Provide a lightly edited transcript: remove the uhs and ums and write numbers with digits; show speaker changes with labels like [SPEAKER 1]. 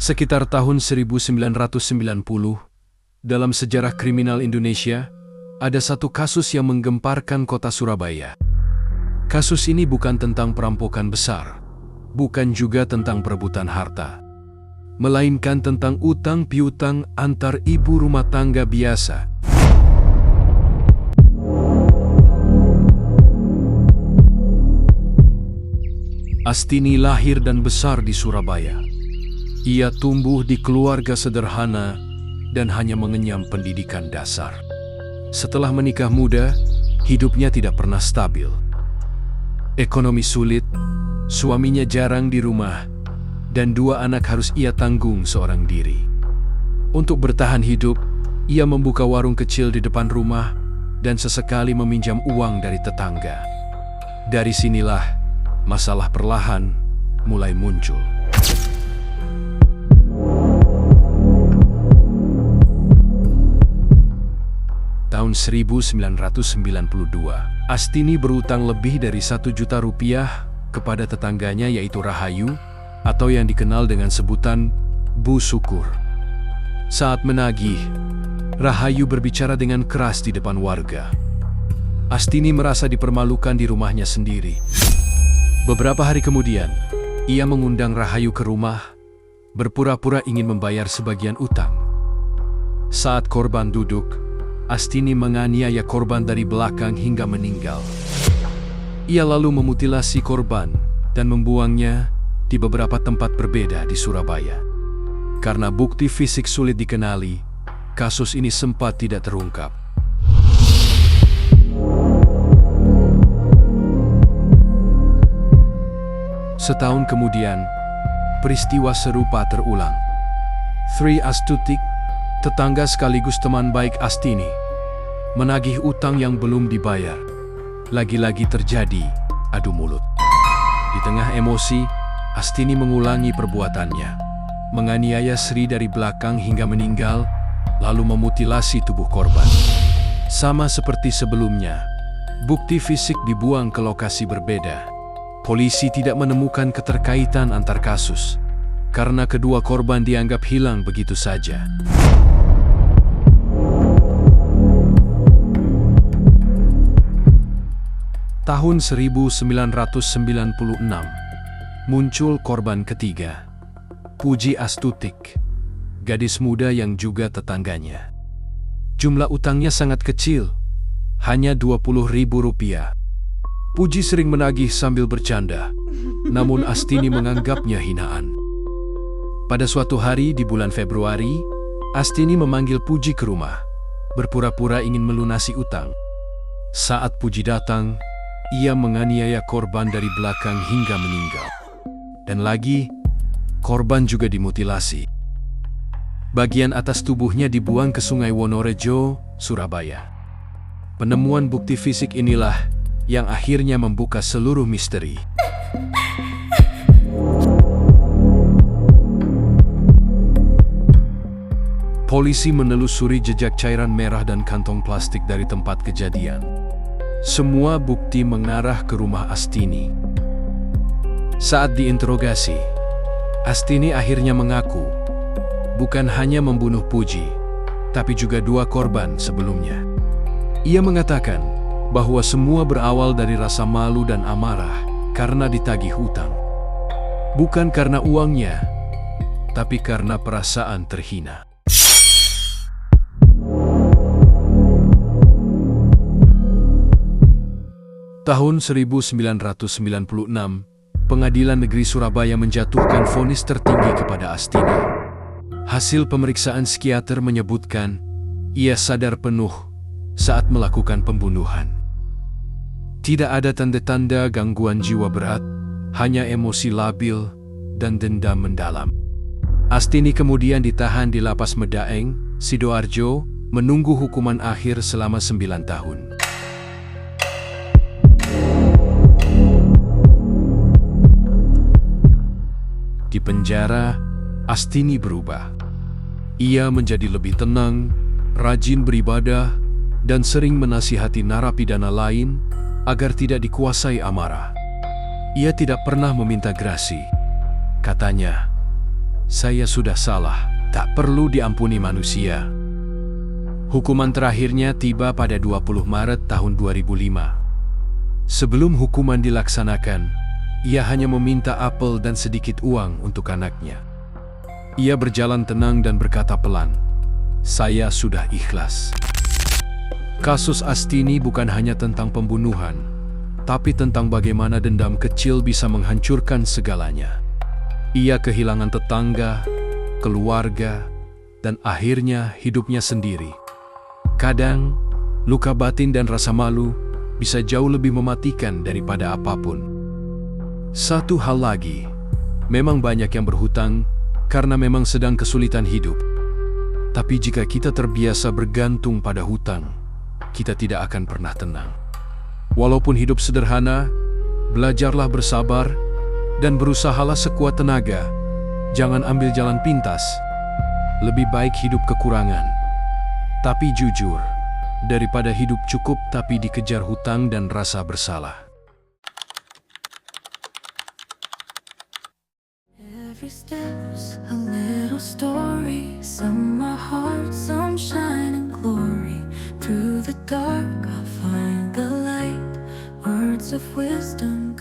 [SPEAKER 1] Sekitar tahun 1990, dalam sejarah kriminal Indonesia, ada satu kasus yang menggemparkan kota Surabaya. Kasus ini bukan tentang perampokan besar, bukan juga tentang perebutan harta, melainkan tentang utang piutang antar ibu rumah tangga biasa. Astini lahir dan besar di Surabaya. Ia tumbuh di keluarga sederhana dan hanya mengenyam pendidikan dasar. Setelah menikah muda, hidupnya tidak pernah stabil. Ekonomi sulit, suaminya jarang di rumah, dan 2 anak harus ia tanggung seorang diri. Untuk bertahan hidup, ia membuka warung kecil di depan rumah dan sesekali meminjam uang dari tetangga. Dari sinilah masalah perlahan mulai muncul. Tahun 1992, Astini berutang lebih dari 1 juta rupiah kepada tetangganya yaitu Rahayu, atau yang dikenal dengan sebutan Bu Syukur. Saat menagih, Rahayu berbicara dengan keras di depan warga. Astini merasa dipermalukan di rumahnya sendiri. Beberapa hari kemudian, ia mengundang Rahayu ke rumah, berpura-pura ingin membayar sebagian utang. Saat korban duduk, Astini menganiaya korban dari belakang hingga meninggal. Ia lalu memutilasi korban dan membuangnya di beberapa tempat berbeda di Surabaya. Karena bukti fisik sulit dikenali, kasus ini sempat tidak terungkap. Setahun kemudian, peristiwa serupa terulang. Tri Astutik, tetangga sekaligus teman baik Astini, menagih utang yang belum dibayar. Lagi-lagi terjadi adu mulut. Di tengah emosi, Astini mengulangi perbuatannya, menganiaya Sri dari belakang hingga meninggal, lalu memutilasi tubuh korban. Sama seperti sebelumnya, bukti fisik dibuang ke lokasi berbeda. Polisi tidak menemukan keterkaitan antar kasus, karena kedua korban dianggap hilang begitu saja. Tahun 1996, muncul korban ketiga, Puji Astutik, gadis muda yang juga tetangganya. Jumlah utangnya sangat kecil, hanya Rp20.000. Puji sering menagih sambil bercanda, namun Astini menganggapnya hinaan. Pada suatu hari di bulan Februari, Astini memanggil Puji ke rumah, berpura-pura ingin melunasi utang. Saat Puji datang, ia menganiaya korban dari belakang hingga meninggal. Dan lagi, korban juga dimutilasi. Bagian atas tubuhnya dibuang ke Sungai Wonorejo, Surabaya. Penemuan bukti fisik inilah yang akhirnya membuka seluruh misteri. Polisi menelusuri jejak cairan merah dan kantong plastik dari tempat kejadian. Semua bukti mengarah ke rumah Astini. Saat diinterogasi, Astini akhirnya mengaku bukan hanya membunuh Puji, tapi juga 2 korban sebelumnya. Ia mengatakan bahwa semua berawal dari rasa malu dan amarah karena ditagih hutang. Bukan karena uangnya, tapi karena perasaan terhina. Tahun 1996, Pengadilan Negeri Surabaya menjatuhkan vonis tertinggi kepada Astini. Hasil pemeriksaan psikiater menyebutkan ia sadar penuh saat melakukan pembunuhan. Tidak ada tanda-tanda gangguan jiwa berat, hanya emosi labil dan dendam mendalam. Astini kemudian ditahan di Lapas Medaeng, Sidoarjo, menunggu hukuman akhir selama 9 tahun. Di penjara, Astini berubah. Ia menjadi lebih tenang, rajin beribadah, dan sering menasihati narapidana lain agar tidak dikuasai amarah. Ia tidak pernah meminta grasi. Katanya, Saya sudah salah, tak perlu diampuni manusia. Hukuman terakhirnya tiba pada 20 Maret tahun 2005. Sebelum hukuman dilaksanakan, ia hanya meminta apel dan sedikit uang untuk anaknya. Ia berjalan tenang dan berkata pelan, "Saya sudah ikhlas." Kasus Astini bukan hanya tentang pembunuhan, tapi tentang bagaimana dendam kecil bisa menghancurkan segalanya. Ia kehilangan tetangga, keluarga, dan akhirnya hidupnya sendiri. Kadang, luka batin dan rasa malu bisa jauh lebih mematikan daripada apapun. Satu hal lagi, memang banyak yang berhutang karena memang sedang kesulitan hidup. Tapi jika kita terbiasa bergantung pada hutang, kita tidak akan pernah tenang. Walaupun hidup sederhana, belajarlah bersabar dan berusahalah sekuat tenaga. Jangan ambil jalan pintas. Lebih baik hidup kekurangan, tapi jujur, daripada hidup cukup tapi dikejar hutang dan rasa bersalah.
[SPEAKER 2] Every step's a little story, some are hard, some shine in glory. Through the dark, I'll find the light, words of wisdom